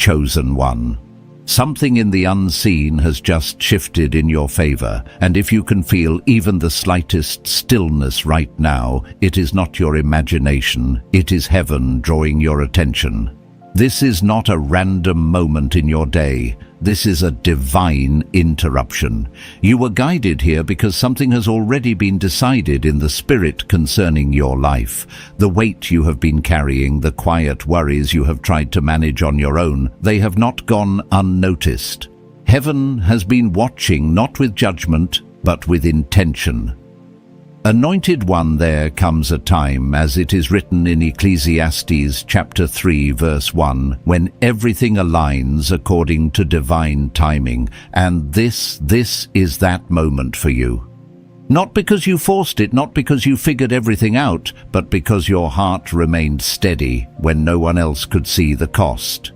chosen one. Something in the unseen has just shifted in your favor, and if you can feel even the slightest stillness right now, it is not your imagination, it is heaven drawing your attention. This is not a random moment in your day. This is a divine interruption. You were guided here because something has already been decided in the spirit concerning your life. The weight you have been carrying, the quiet worries you have tried to manage on your own, they have not gone unnoticed. Heaven has been watching, not with judgment, but with intention. Anointed one, there comes a time, as it is written in Ecclesiastes chapter 3 verse 1, when everything aligns according to divine timing, and this is that moment for you. Not because you forced it, not because you figured everything out, but because your heart remained steady when no one else could see the cost.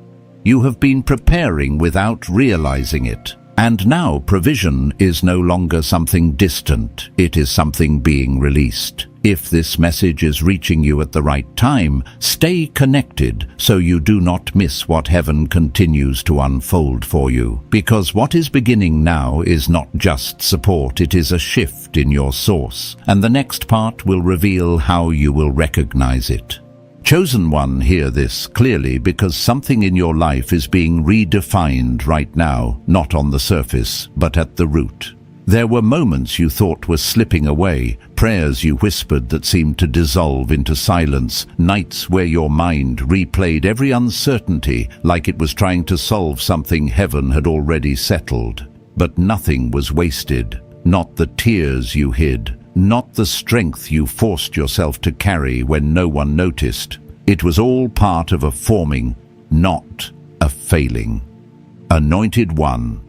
You have been preparing without realizing it. And now provision is no longer something distant, it is something being released. If this message is reaching you at the right time, stay connected so you do not miss what heaven continues to unfold for you. Because what is beginning now is not just support, it is a shift in your source. And the next part will reveal how you will recognize it. Chosen one, hear this clearly, because something in your life is being redefined right now, not on the surface, but at the root. There were moments you thought were slipping away, prayers you whispered that seemed to dissolve into silence, nights where your mind replayed every uncertainty like it was trying to solve something heaven had already settled. But nothing was wasted, not the tears you hid, not the strength you forced yourself to carry when no one noticed. It was all part of a forming, not a failing. Anointed one,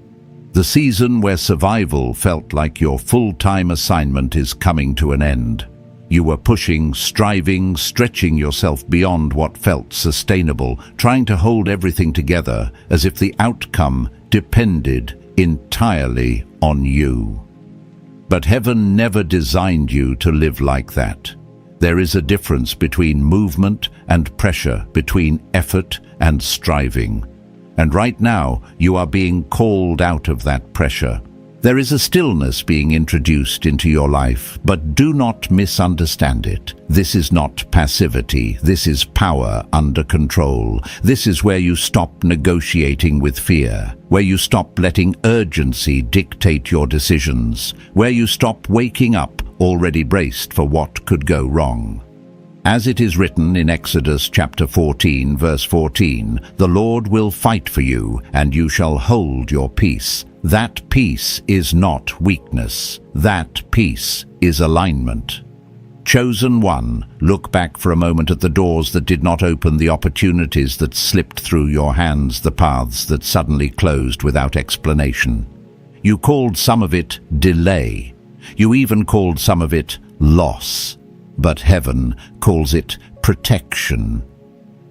the season where survival felt like your full-time assignment is coming to an end. You were pushing, striving, stretching yourself beyond what felt sustainable, trying to hold everything together as if the outcome depended entirely on you. But heaven never designed you to live like that. There is a difference between movement and pressure, between effort and striving. And right now, you are being called out of that pressure. There is a stillness being introduced into your life, but do not misunderstand it. This is not passivity. This is power under control. This is where you stop negotiating with fear, where you stop letting urgency dictate your decisions, where you stop waking up already braced for what could go wrong. As it is written in Exodus chapter 14, verse 14, "The Lord will fight for you, and you shall hold your peace." That peace is not weakness. That peace is alignment. Chosen one, look back for a moment at the doors that did not open, the opportunities that slipped through your hands, the paths that suddenly closed without explanation. You called some of it delay. You even called some of it loss. But heaven calls it protection.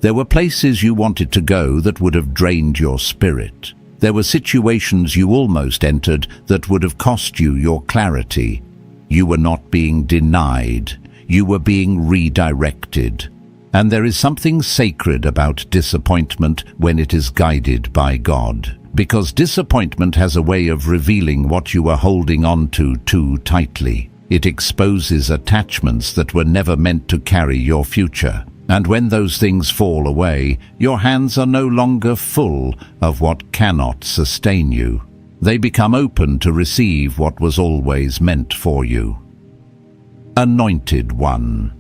There were places you wanted to go that would have drained your spirit. There were situations you almost entered that would have cost you your clarity. You were not being denied. You were being redirected. And there is something sacred about disappointment when it is guided by God. Because disappointment has a way of revealing what you were holding on to too tightly. It exposes attachments that were never meant to carry your future. And when those things fall away, your hands are no longer full of what cannot sustain you. They become open to receive what was always meant for you. Anointed one.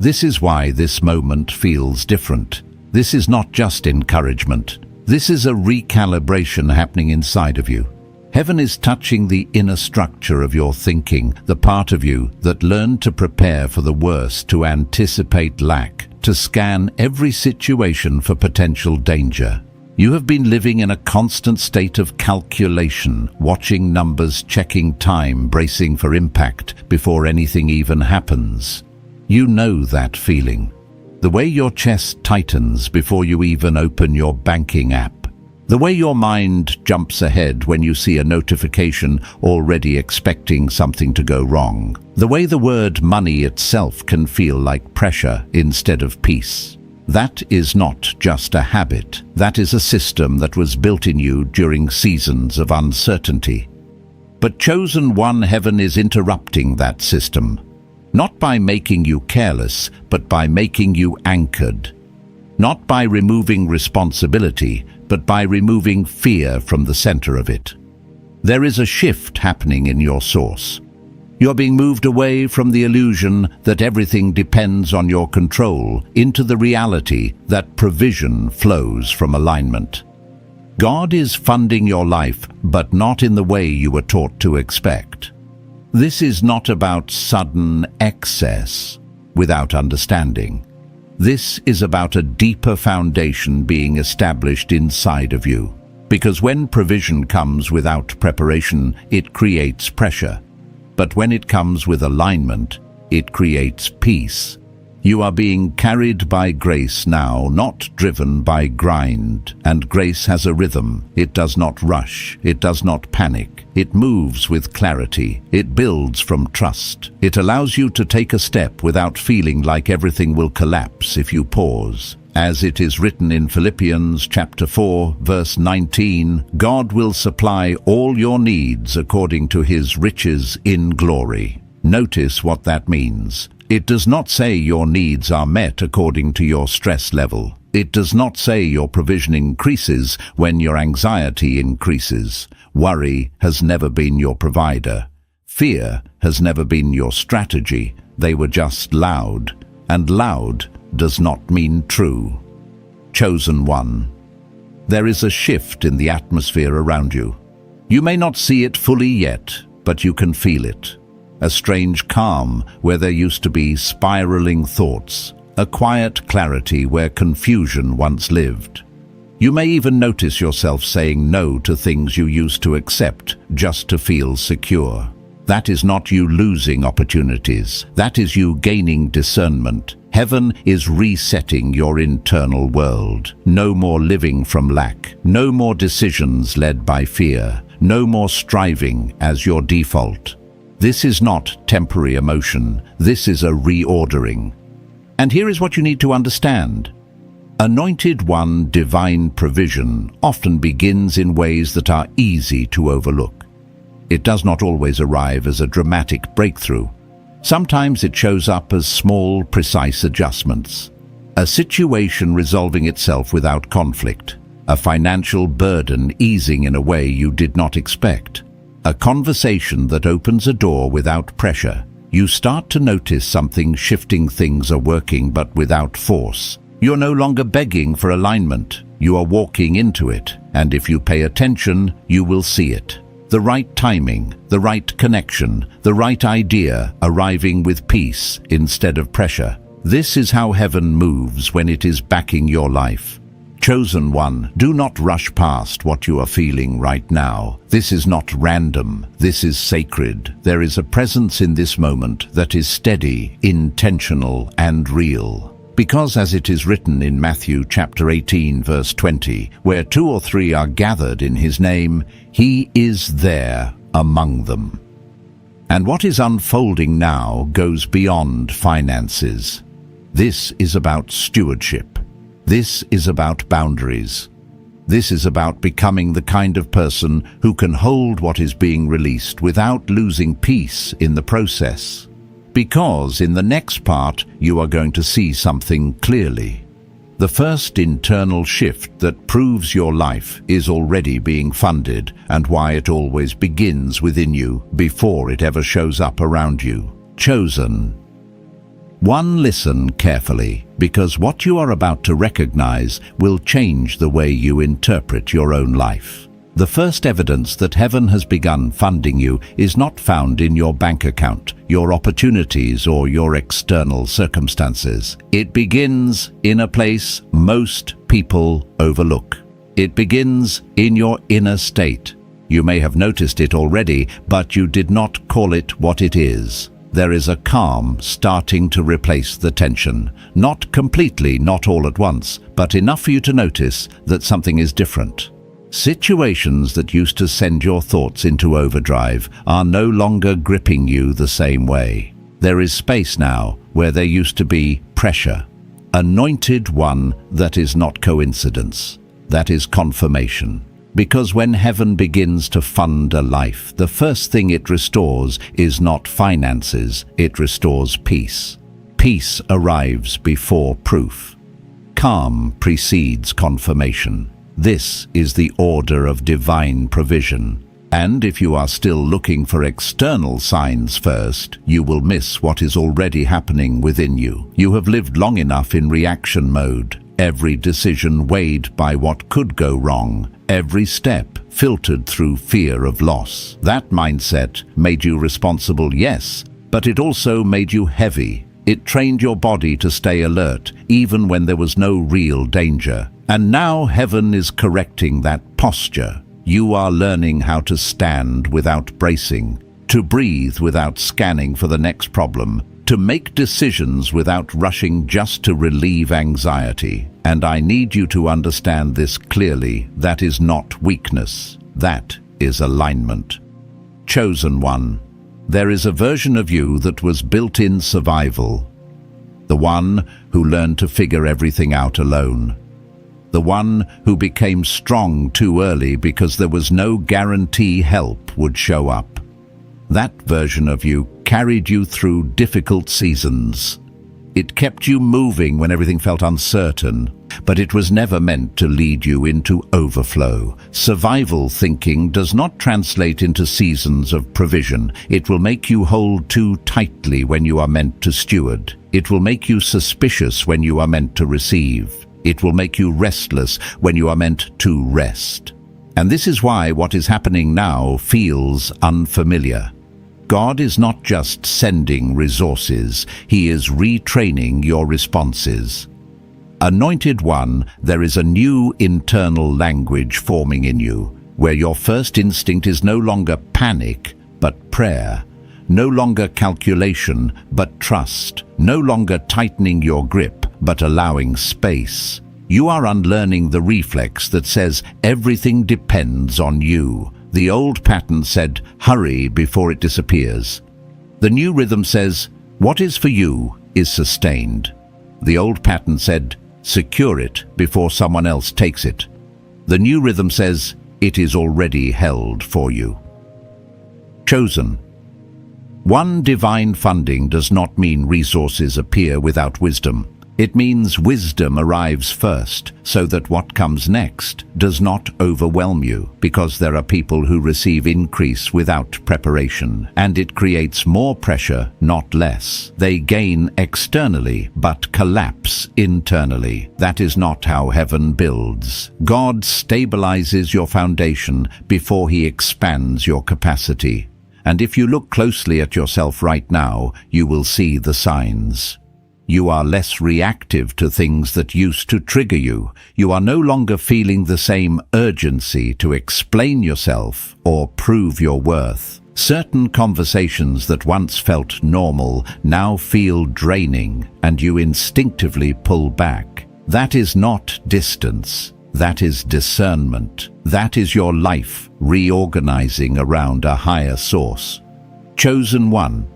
This is why this moment feels different. This is not just encouragement. This is a recalibration happening inside of you. Heaven is touching the inner structure of your thinking, the part of you that learned to prepare for the worst, to anticipate lack, to scan every situation for potential danger. You have been living in a constant state of calculation, watching numbers, checking time, bracing for impact before anything even happens. You know that feeling. The way your chest tightens before you even open your banking app. The way your mind jumps ahead when you see a notification already expecting something to go wrong. The way the word money itself can feel like pressure instead of peace. That is not just a habit. That is a system that was built in you during seasons of uncertainty. But chosen one, heaven is interrupting that system. Not by making you careless, but by making you anchored. Not by removing responsibility, but by removing fear from the center of it. There is a shift happening in your source. You're being moved away from the illusion that everything depends on your control into the reality that provision flows from alignment. God is funding your life, but not in the way you were taught to expect. This is not about sudden excess without understanding. This is about a deeper foundation being established inside of you. Because when provision comes without preparation, it creates pressure. But when it comes with alignment, it creates peace. You are being carried by grace now, not driven by grind. And grace has a rhythm. It does not rush. It does not panic. It moves with clarity. It builds from trust. It allows you to take a step without feeling like everything will collapse if you pause. As it is written in Philippians chapter 4, verse 19, God will supply all your needs according to his riches in glory. Notice what that means. It does not say your needs are met according to your stress level. It does not say your provision increases when your anxiety increases. Worry has never been your provider. Fear has never been your strategy. They were just loud, and loud does not mean true. Chosen one. There is a shift in the atmosphere around you. You may not see it fully yet, but you can feel it. A strange calm where there used to be spiraling thoughts. A quiet clarity where confusion once lived. You may even notice yourself saying no to things you used to accept just to feel secure. That is not you losing opportunities. That is you gaining discernment. Heaven is resetting your internal world. No more living from lack. No more decisions led by fear. No more striving as your default. This is not temporary emotion. This is a reordering. And here is what you need to understand. Anointed One divine provision often begins in ways that are easy to overlook. It does not always arrive as a dramatic breakthrough. Sometimes it shows up as small, precise adjustments. A situation resolving itself without conflict. A financial burden easing in a way you did not expect. A conversation that opens a door without pressure. You start to notice something shifting. Things are working but without force. You're no longer begging for alignment. You are walking into it, and if you pay attention, you will see it. The right timing, the right connection, the right idea arriving with peace instead of pressure. This is how heaven moves when it is backing your life. Chosen one, do not rush past what you are feeling right now. This is not random. This is sacred. There is a presence in this moment that is steady, intentional, and real. Because as it is written in Matthew chapter 18, verse 20, where 2 or 3 are gathered in his name, he is there among them. And what is unfolding now goes beyond finances. This is about stewardship. This is about boundaries. This is about becoming the kind of person who can hold what is being released without losing peace in the process. Because in the next part, you are going to see something clearly. The first internal shift that proves your life is already being funded, and why it always begins within you before it ever shows up around you. Chosen. One, listen carefully, because what you are about to recognize will change the way you interpret your own life. The first evidence that heaven has begun funding you is not found in your bank account, your opportunities, or your external circumstances. It begins in a place most people overlook. It begins in your inner state. You may have noticed it already, but you did not call it what it is. There is a calm starting to replace the tension. Not completely, not all at once, but enough for you to notice that something is different. Situations that used to send your thoughts into overdrive are no longer gripping you the same way. There is space now where there used to be pressure. Anointed one, that is not coincidence. That is confirmation. Because when heaven begins to fund a life, the first thing it restores is not finances, it restores peace. Peace arrives before proof. Calm precedes confirmation. This is the order of divine provision. And if you are still looking for external signs first, you will miss what is already happening within you. You have lived long enough in reaction mode, every decision weighed by what could go wrong, every step filtered through fear of loss. That mindset made you responsible, yes, but it also made you heavy. It trained your body to stay alert, even when there was no real danger. And now heaven is correcting that posture. You are learning how to stand without bracing, to breathe without scanning for the next problem, to make decisions without rushing just to relieve anxiety. And I need you to understand this clearly. That is not weakness. That is alignment. Chosen one. There is a version of you that was built in survival. The one who learned to figure everything out alone. The one who became strong too early because there was no guarantee help would show up. That version of you carried you through difficult seasons. It kept you moving when everything felt uncertain, but it was never meant to lead you into overflow. Survival thinking does not translate into seasons of provision. It will make you hold too tightly when you are meant to steward. It will make you suspicious when you are meant to receive. It will make you restless when you are meant to rest. And this is why what is happening now feels unfamiliar. God is not just sending resources, He is retraining your responses. Anointed one, there is a new internal language forming in you, where your first instinct is no longer panic, but prayer. No longer calculation, but trust. No longer tightening your grip, but allowing space. You are unlearning the reflex that says everything depends on you. The old pattern said, hurry before it disappears. The new rhythm says, what is for you is sustained. The old pattern said, secure it before someone else takes it. The new rhythm says, it is already held for you. Chosen. One divine funding does not mean resources appear without wisdom. It means wisdom arrives first, so that what comes next does not overwhelm you, because there are people who receive increase without preparation, and it creates more pressure, not less. They gain externally, but collapse internally. That is not how heaven builds. God stabilizes your foundation before He expands your capacity. And if you look closely at yourself right now, you will see the signs. You are less reactive to things that used to trigger you. You are no longer feeling the same urgency to explain yourself or prove your worth. Certain conversations that once felt normal now feel draining, and you instinctively pull back. That is not distance. That is discernment. That is your life reorganizing around a higher source. Chosen one.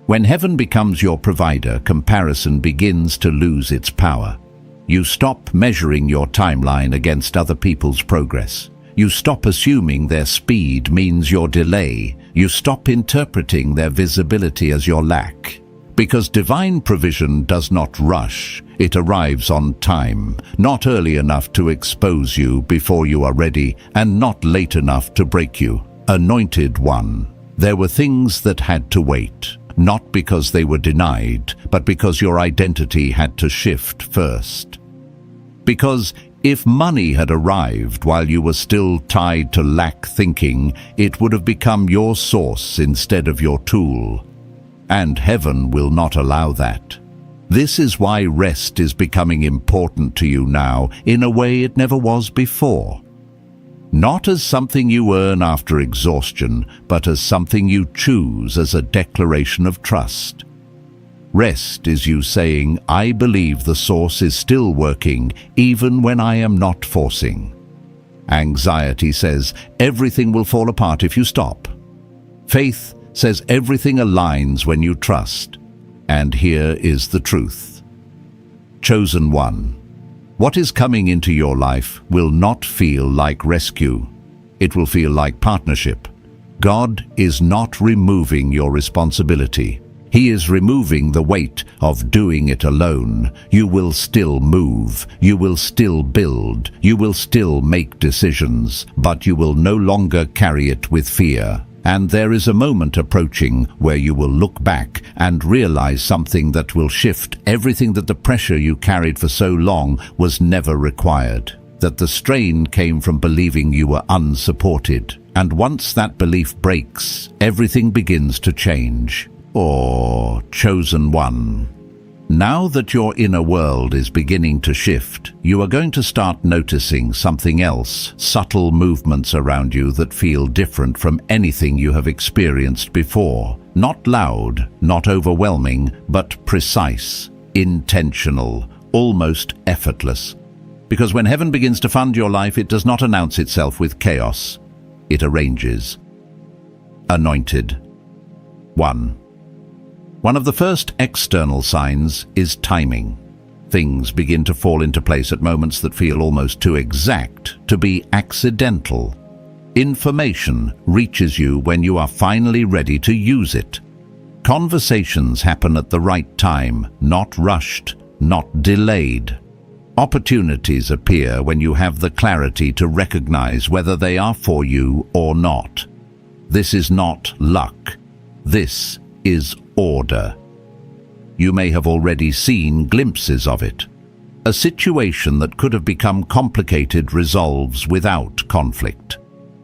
When heaven becomes your provider, comparison begins to lose its power. You stop measuring your timeline against other people's progress. You stop assuming their speed means your delay. You stop interpreting their visibility as your lack. Because divine provision does not rush, it arrives on time, not early enough to expose you before you are ready, and not late enough to break you. Anointed one. There were things that had to wait. Not because they were denied, but because your identity had to shift first. Because if money had arrived while you were still tied to lack thinking, it would have become your source instead of your tool. And heaven will not allow that. This is why rest is becoming important to you now in a way it never was before. Not as something you earn after exhaustion, but as something you choose as a declaration of trust. Rest is you saying, I believe the source is still working, even when I am not forcing. Anxiety says, everything will fall apart if you stop. Faith says everything aligns when you trust. And here is the truth. Chosen one. What is coming into your life will not feel like rescue. It will feel like partnership. God is not removing your responsibility. He is removing the weight of doing it alone. You will still move, you will still build, you will still make decisions, but you will no longer carry it with fear. And there is a moment approaching where you will look back and realize something that will shift everything, that the pressure you carried for so long was never required, that the strain came from believing you were unsupported. And once that belief breaks, everything begins to change. Or chosen one. Now that your inner world is beginning to shift, you are going to start noticing something else, subtle movements around you that feel different from anything you have experienced before. Not loud, not overwhelming, but precise, intentional, almost effortless. Because when heaven begins to fund your life, it does not announce itself with chaos. It arranges. Anointed. 1. One of the first external signs is timing. Things begin to fall into place at moments that feel almost too exact to be accidental. Information reaches you when you are finally ready to use it. Conversations happen at the right time, not rushed, not delayed. Opportunities appear when you have the clarity to recognize whether they are for you or not. This is not luck. This is order. You may have already seen glimpses of it. A situation that could have become complicated resolves without conflict.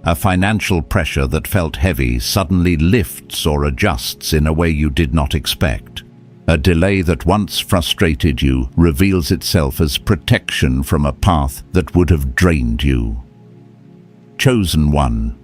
A financial pressure that felt heavy suddenly lifts or adjusts in a way you did not expect. A delay that once frustrated you reveals itself as protection from a path that would have drained you. Chosen one.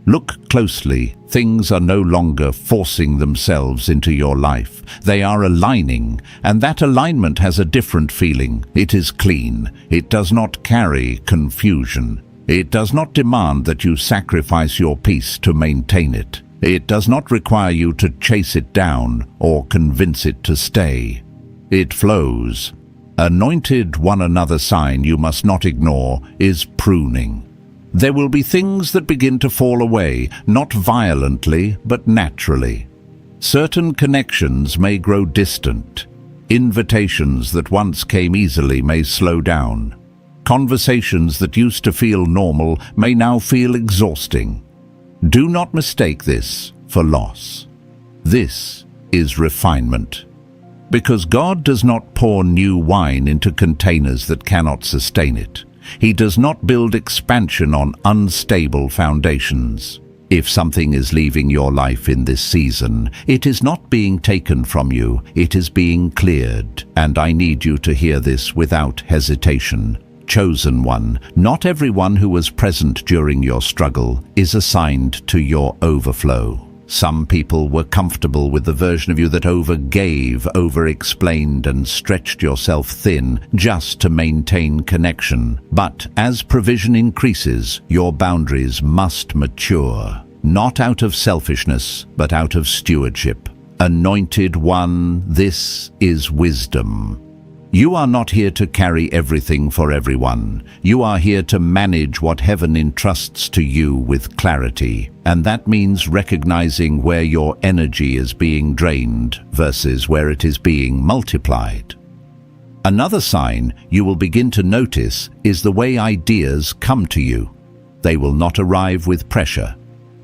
Look closely. Things are no longer forcing themselves into your life. They are aligning, and that alignment has a different feeling. It is clean. It does not carry confusion. It does not demand that you sacrifice your peace to maintain it. It does not require you to chase it down or convince it to stay. It flows. Anointed. One another sign you must not ignore is pruning. There will be things that begin to fall away, not violently, but naturally. Certain connections may grow distant. Invitations that once came easily may slow down. Conversations that used to feel normal may now feel exhausting. Do not mistake this for loss. This is refinement. Because God does not pour new wine into containers that cannot sustain it. He does not build expansion on unstable foundations. If something is leaving your life in this season, it is not being taken from you, it is being cleared. And I need you to hear this without hesitation. Chosen one, not everyone who was present during your struggle is assigned to your overflow. Some people were comfortable with the version of you that overgave, over-explained, and stretched yourself thin just to maintain connection. But as provision increases, your boundaries must mature, not out of selfishness, but out of stewardship. Anointed one, this is wisdom. You are not here to carry everything for everyone. You are here to manage what heaven entrusts to you with clarity. And that means recognizing where your energy is being drained versus where it is being multiplied. Another sign you will begin to notice is the way ideas come to you. They will not arrive with pressure.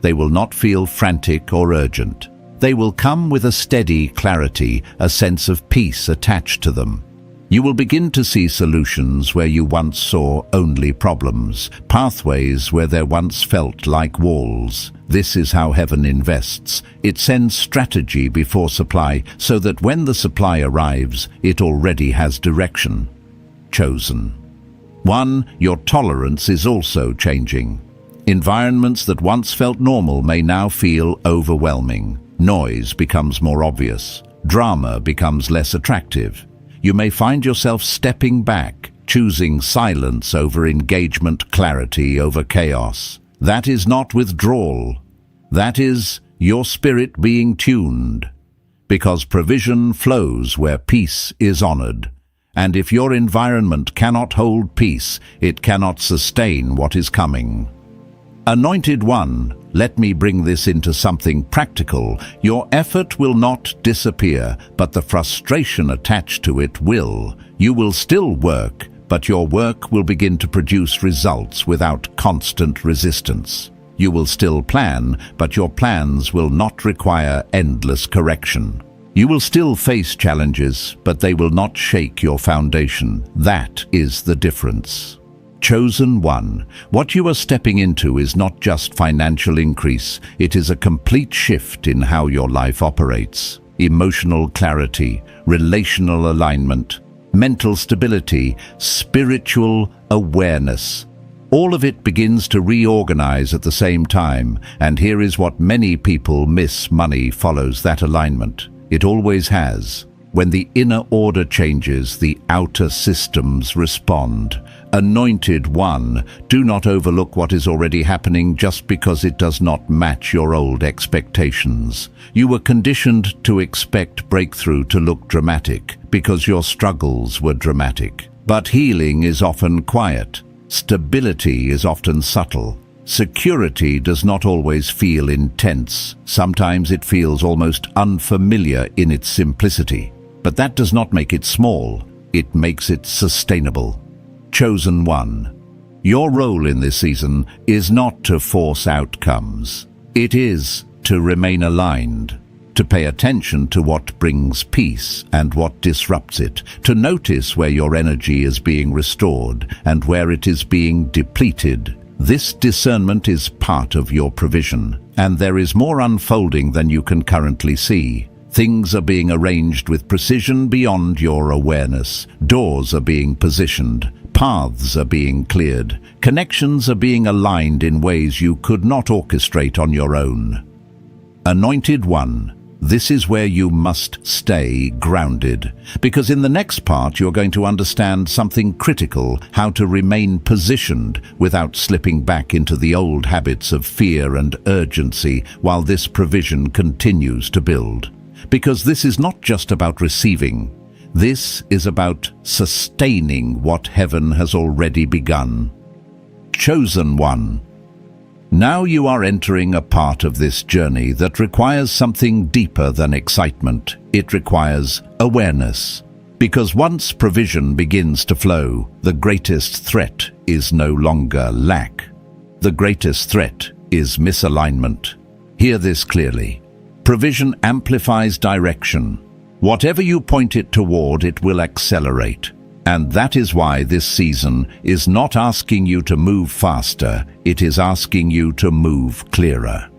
They will not feel frantic or urgent. They will come with a steady clarity, a sense of peace attached to them. You will begin to see solutions where you once saw only problems, pathways where there once felt like walls. This is how heaven invests. It sends strategy before supply so that when the supply arrives, it already has direction. Chosen. 1. Your tolerance is also changing. Environments that once felt normal may now feel overwhelming. Noise becomes more obvious. Drama becomes less attractive. You may find yourself stepping back, choosing silence over engagement, clarity over chaos. That is not withdrawal. That is your spirit being tuned. Because provision flows where peace is honored. And if your environment cannot hold peace, it cannot sustain what is coming. Anointed One, let me bring this into something practical. Your effort will not disappear, but the frustration attached to it will. You will still work, but your work will begin to produce results without constant resistance. You will still plan, but your plans will not require endless correction. You will still face challenges, but they will not shake your foundation. That is the difference. Chosen One, what you are stepping into is not just financial increase, it is a complete shift in how your life operates. Emotional clarity, relational alignment, mental stability, spiritual awareness. All of it begins to reorganize at the same time, and here is what many people miss: money follows that alignment. It always has. When the inner order changes, the outer systems respond. Anointed One, do not overlook what is already happening just because it does not match your old expectations. You were conditioned to expect breakthrough to look dramatic because your struggles were dramatic. But healing is often quiet. Stability is often subtle. Security does not always feel intense. Sometimes it feels almost unfamiliar in its simplicity. But that does not make it small. It makes it sustainable. Chosen One, your role in this season is not to force outcomes. It is to remain aligned, to pay attention to what brings peace and what disrupts it, to notice where your energy is being restored and where it is being depleted. This discernment is part of your provision, and there is more unfolding than you can currently see. Things are being arranged with precision beyond your awareness. Doors are being positioned. Paths are being cleared. Connections are being aligned in ways you could not orchestrate on your own. Anointed One, this is where you must stay grounded, because in the next part you're going to understand something critical: how to remain positioned without slipping back into the old habits of fear and urgency while this provision continues to build. Because this is not just about receiving. This is about sustaining what heaven has already begun. Chosen One, now you are entering a part of this journey that requires something deeper than excitement. It requires awareness. Because once provision begins to flow, the greatest threat is no longer lack. The greatest threat is misalignment. Hear this clearly. Provision amplifies direction. Whatever you point it toward, it will accelerate. And that is why this season is not asking you to move faster, it is asking you to move clearer.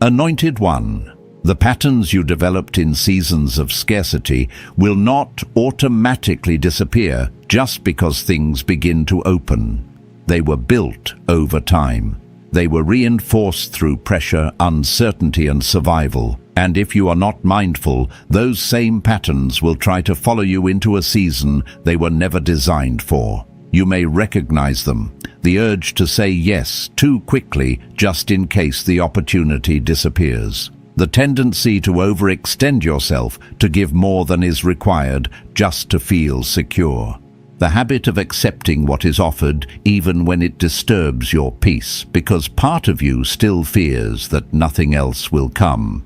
Anointed One, the patterns you developed in seasons of scarcity will not automatically disappear just because things begin to open. They were built over time. They were reinforced through pressure, uncertainty, and survival. And if you are not mindful, those same patterns will try to follow you into a season they were never designed for. You may recognize them: the urge to say yes too quickly just in case the opportunity disappears. The tendency to overextend yourself, to give more than is required just to feel secure. The habit of accepting what is offered even when it disturbs your peace, because part of you still fears that nothing else will come.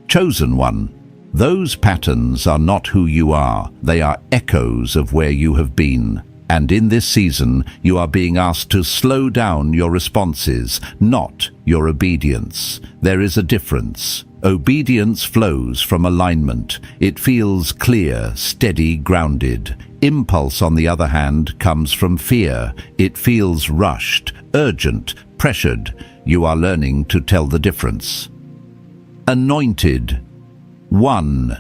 Chosen One, those patterns are not who you are. They are echoes of where you have been. And in this season, you are being asked to slow down your responses, not your obedience. There is a difference. Obedience flows from alignment. It feels clear, steady, grounded. Impulse, on the other hand, comes from fear. It feels rushed, urgent, pressured. You are learning to tell the difference. Anointed One,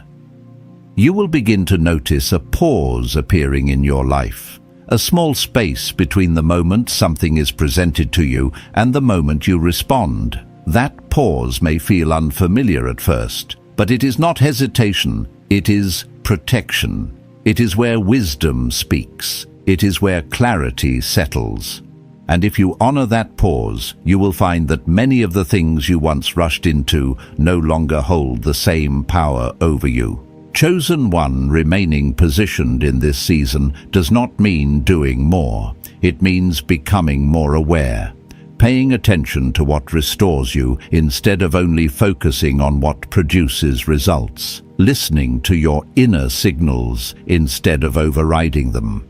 you will begin to notice a pause appearing in your life. A small space between the moment something is presented to you and the moment you respond. That pause may feel unfamiliar at first, but it is not hesitation, it is protection. It is where wisdom speaks. It is where clarity settles. And if you honor that pause, you will find that many of the things you once rushed into no longer hold the same power over you. Chosen one, remaining positioned in this season does not mean doing more. It means becoming more aware, paying attention to what restores you instead of only focusing on what produces results, listening to your inner signals instead of overriding them.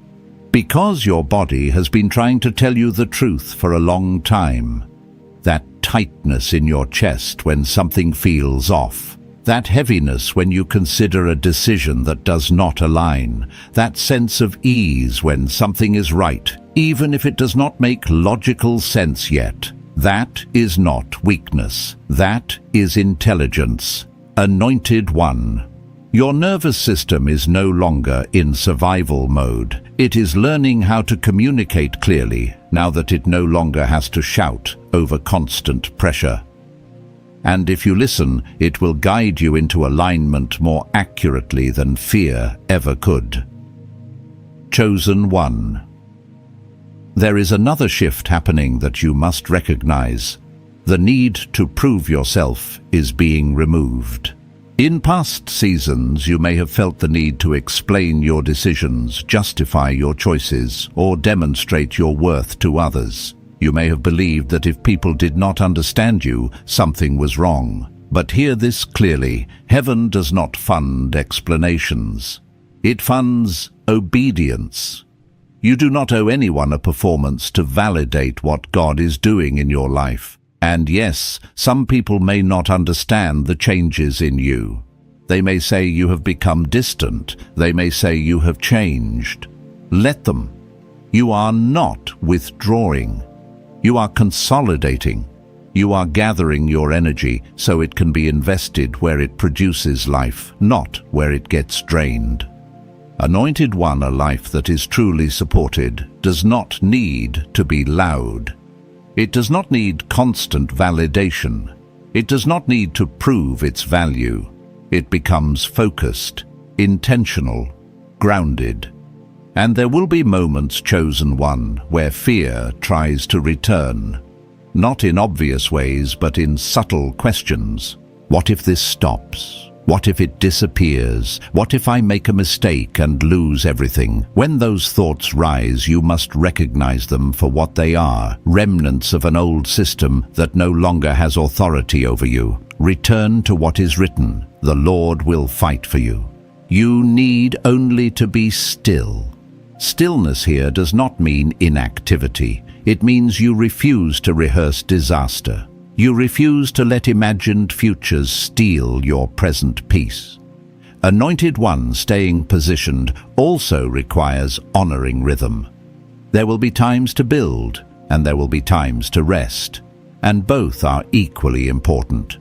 Because your body has been trying to tell you the truth for a long time. That tightness in your chest when something feels off. That heaviness when you consider a decision that does not align. That sense of ease when something is right, even if it does not make logical sense yet. That is not weakness. That is intelligence. Anointed one. Your nervous system is no longer in survival mode. It is learning how to communicate clearly now that it no longer has to shout over constant pressure. And if you listen, it will guide you into alignment more accurately than fear ever could. Chosen one. There is another shift happening that you must recognize. The need to prove yourself is being removed. In past seasons, you may have felt the need to explain your decisions, justify your choices, or demonstrate your worth to others. You may have believed that if people did not understand you, something was wrong. But hear this clearly: heaven does not fund explanations. It funds obedience. You do not owe anyone a performance to validate what God is doing in your life. And yes, some people may not understand the changes in you. They may say you have become distant. They may say you have changed. Let them. You are not withdrawing. You are consolidating. You are gathering your energy so it can be invested where it produces life, not where it gets drained. Anointed one, a life that is truly supported does not need to be loud. It does not need constant validation. It does not need to prove its value. It becomes focused, intentional, grounded. And there will be moments, chosen one, where fear tries to return. Not in obvious ways, but in subtle questions. What if this stops? What if it disappears? What if I make a mistake and lose everything? When those thoughts rise, you must recognize them for what they are, remnants of an old system that no longer has authority over you. Return to what is written. The Lord will fight for you. You need only to be still. Stillness here does not mean inactivity. It means you refuse to rehearse disaster. You refuse to let imagined futures steal your present peace. Anointed one, staying positioned also requires honoring rhythm. There will be times to build, and there will be times to rest, and both are equally important.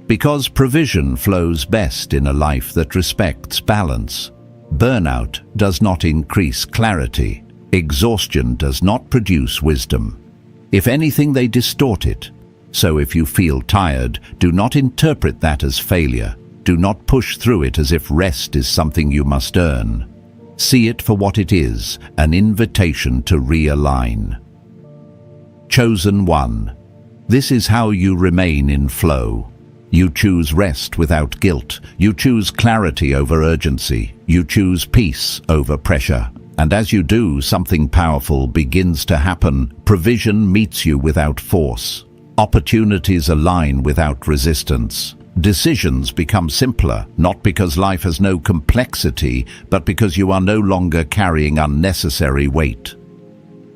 Because provision flows best in a life that respects balance. Burnout does not increase clarity. Exhaustion does not produce wisdom. If anything, they distort it. So if you feel tired, do not interpret that as failure. Do not push through it as if rest is something you must earn. See it for what it is, an invitation to realign. Chosen one. This is how you remain in flow. You choose rest without guilt. You choose clarity over urgency. You choose peace over pressure. And as you do, something powerful begins to happen. Provision meets you without force. Opportunities align without resistance. Decisions become simpler, not because life has no complexity, but because you are no longer carrying unnecessary weight.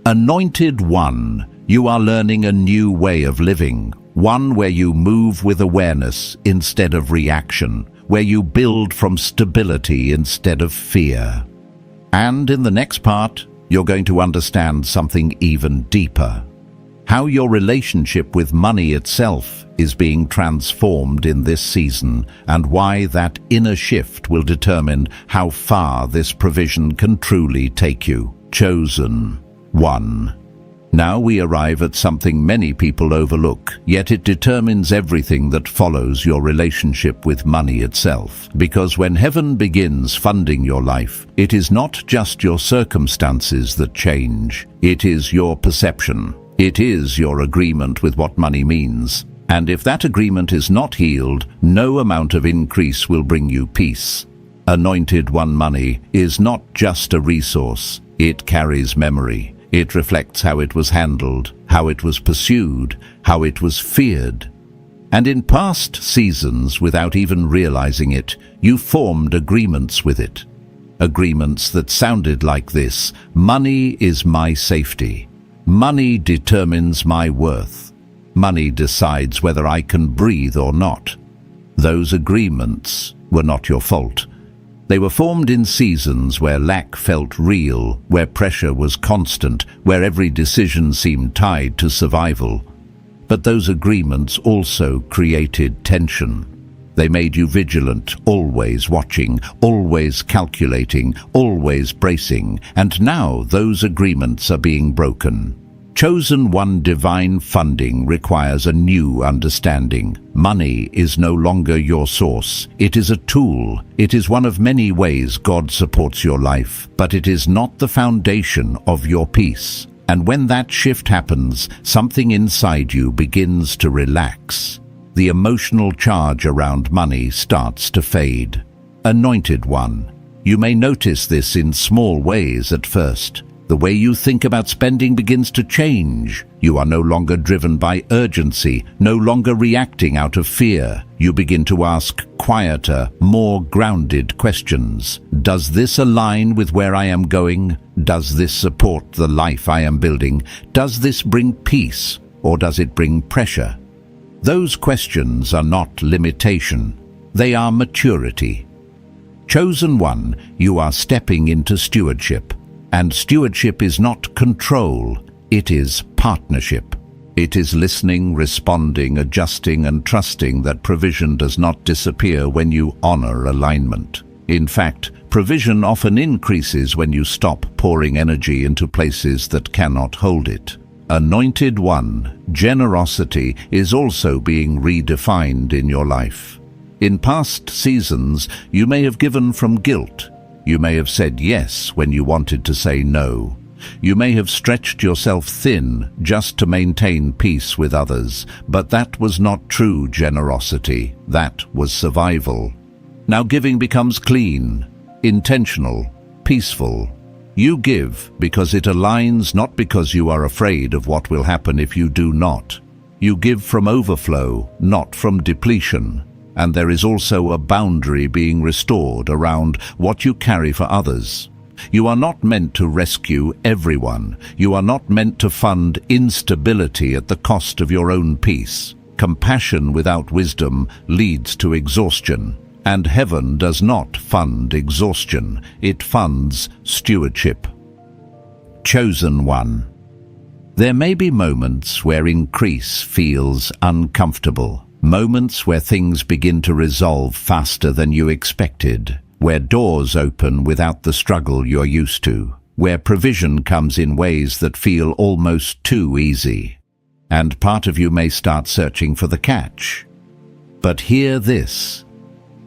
Anointed one, you are learning a new way of living, one where you move with awareness instead of reaction, where you build from stability instead of fear. And in the next part, you're going to understand something even deeper. How your relationship with money itself is being transformed in this season, and why that inner shift will determine how far this provision can truly take you. Chosen one. Now we arrive at something many people overlook, yet it determines everything that follows your relationship with money itself. Because when heaven begins funding your life, it is not just your circumstances that change, it is your perception. It is your agreement with what money means. And if that agreement is not healed, no amount of increase will bring you peace. Anointed one money is not just a resource, it carries memory. It reflects how it was handled, how it was pursued, how it was feared. And in past seasons, without even realizing it, you formed agreements with it. Agreements that sounded like this: money is my safety. Money determines my worth. Money decides whether I can breathe or not. Those agreements were not your fault. They were formed in seasons where lack felt real, where pressure was constant, where every decision seemed tied to survival. But those agreements also created tension. They made you vigilant, always watching, always calculating, always bracing, and now those agreements are being broken. Chosen one divine funding requires a new understanding. Money is no longer your source. It is a tool. It is one of many ways God supports your life, but it is not the foundation of your peace. And when that shift happens, something inside you begins to relax. The emotional charge around money starts to fade. Anointed one, you may notice this in small ways at first. The way you think about spending begins to change. You are no longer driven by urgency, no longer reacting out of fear. You begin to ask quieter, more grounded questions. Does this align with where I am going? Does this support the life I am building? Does this bring peace, or does it bring pressure? Those questions are not limitation. They are maturity. Chosen one, you are stepping into stewardship. And stewardship is not control, it is partnership. It is listening, responding, adjusting, and trusting that provision does not disappear when you honor alignment. In fact, provision often increases when you stop pouring energy into places that cannot hold it. Anointed one, generosity is also being redefined in your life. In past seasons, you may have given from guilt. You may have said yes when you wanted to say no. You may have stretched yourself thin just to maintain peace with others, but that was not true generosity. That was survival. Now giving becomes clean, intentional, peaceful. You give because it aligns, not because you are afraid of what will happen if you do not. You give from overflow, not from depletion. And there is also a boundary being restored around what you carry for others. You are not meant to rescue everyone. You are not meant to fund instability at the cost of your own peace. Compassion without wisdom leads to exhaustion. And heaven does not fund exhaustion. It funds stewardship. Chosen one. There may be moments where increase feels uncomfortable. Moments where things begin to resolve faster than you expected, where doors open without the struggle you're used to, where provision comes in ways that feel almost too easy. And part of you may start searching for the catch. But hear this.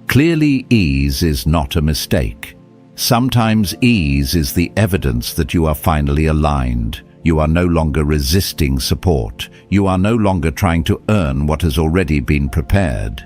Clearly, ease is not a mistake. Sometimes ease is the evidence that you are finally aligned. You are no longer resisting support. You are no longer trying to earn what has already been prepared.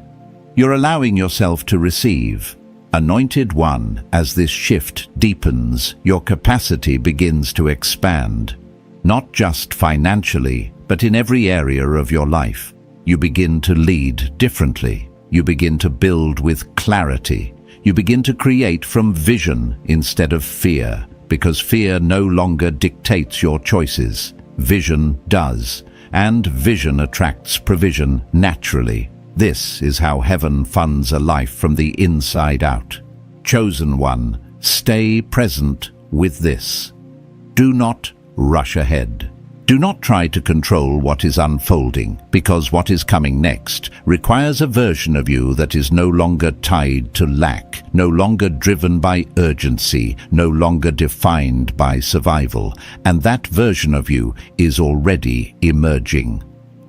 You're allowing yourself to receive. Anointed one, as this shift deepens, your capacity begins to expand. Not just financially, but in every area of your life. You begin to lead differently. You begin to build with clarity. You begin to create from vision instead of fear. Because fear no longer dictates your choices. Vision does, and vision attracts provision naturally. This is how heaven funds a life from the inside out. Chosen one, stay present with this. Do not rush ahead. Do not try to control what is unfolding, because what is coming next requires a version of you that is no longer tied to lack, no longer driven by urgency, no longer defined by survival, and that version of you is already emerging.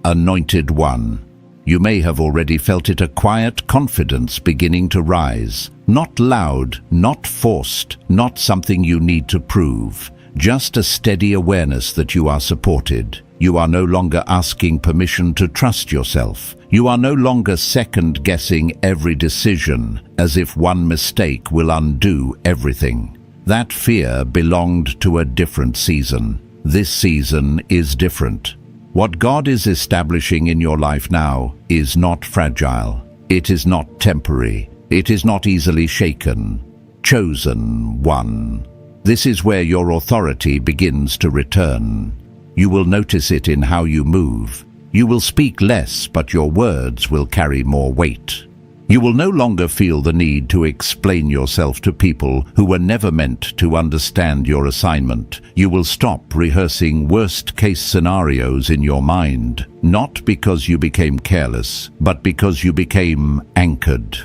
Anointed one, you may have already felt it, a quiet confidence beginning to rise. Not loud, not forced, not something you need to prove, just a steady awareness that you are supported. You are no longer asking permission to trust yourself. You are no longer second-guessing every decision, as if one mistake will undo everything. That fear belonged to a different season. This season is different. What God is establishing in your life now is not fragile. It is not temporary. It is not easily shaken. Chosen one. This is where your authority begins to return. You will notice it in how you move. You will speak less, but your words will carry more weight. You will no longer feel the need to explain yourself to people who were never meant to understand your assignment. You will stop rehearsing worst-case scenarios in your mind, not because you became careless, but because you became anchored.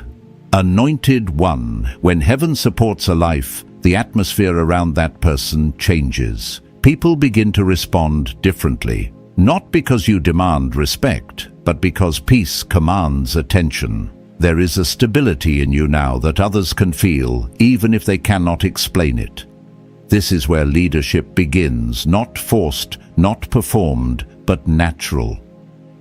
Anointed one. When heaven supports a life, the atmosphere around that person changes. People begin to respond differently, not because you demand respect, but because peace commands attention. There is a stability in you now that others can feel, even if they cannot explain it. This is where leadership begins, not forced, not performed, but natural.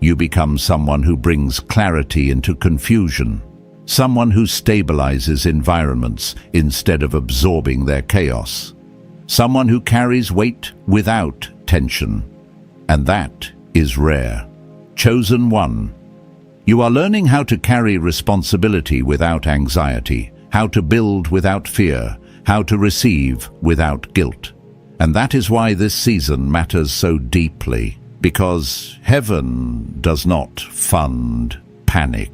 You become someone who brings clarity into confusion, someone who stabilizes environments instead of absorbing their chaos, someone who carries weight without tension. And that is rare. Chosen one. You are learning how to carry responsibility without anxiety, how to build without fear, how to receive without guilt. And that is why this season matters so deeply, because heaven does not fund panic.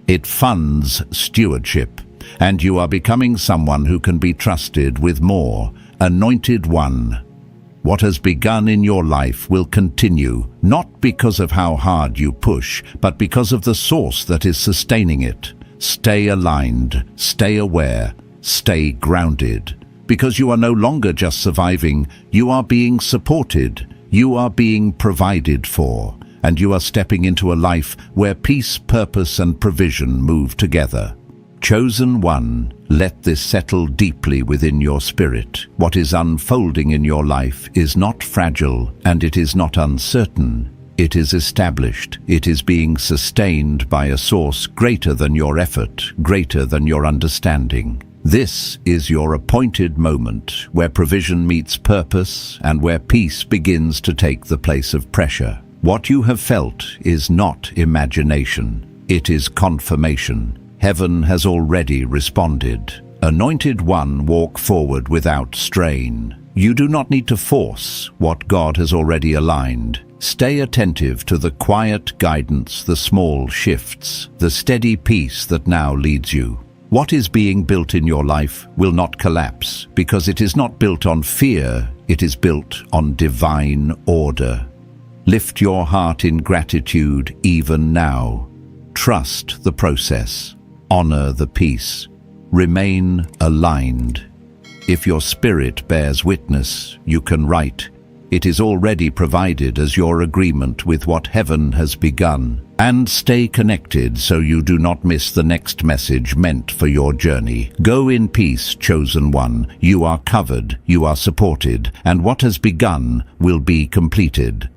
It funds stewardship, and you are becoming someone who can be trusted with more. Anointed one. What has begun in your life will continue, not because of how hard you push, but because of the source that is sustaining it. Stay aligned, stay aware, stay grounded. Because you are no longer just surviving, you are being supported, you are being provided for, and you are stepping into a life where peace, purpose, and provision move together. Chosen one, let this settle deeply within your spirit. What is unfolding in your life is not fragile, and it is not uncertain. It is established. It is being sustained by a source greater than your effort, greater than your understanding. This is your appointed moment, where provision meets purpose and where peace begins to take the place of pressure. What you have felt is not imagination. It is confirmation. Heaven has already responded. Anointed one, walk forward without strain. You do not need to force what God has already aligned. Stay attentive to the quiet guidance, the small shifts, the steady peace that now leads you. What is being built in your life will not collapse, because it is not built on fear, it is built on divine order. Lift your heart in gratitude even now. Trust the process. Honor the peace. Remain aligned. If your spirit bears witness, you can write, "It is already provided as your agreement with what heaven has begun." And stay connected so you do not miss the next message meant for your journey. Go in peace, chosen one. You are covered, you are supported, and what has begun will be completed.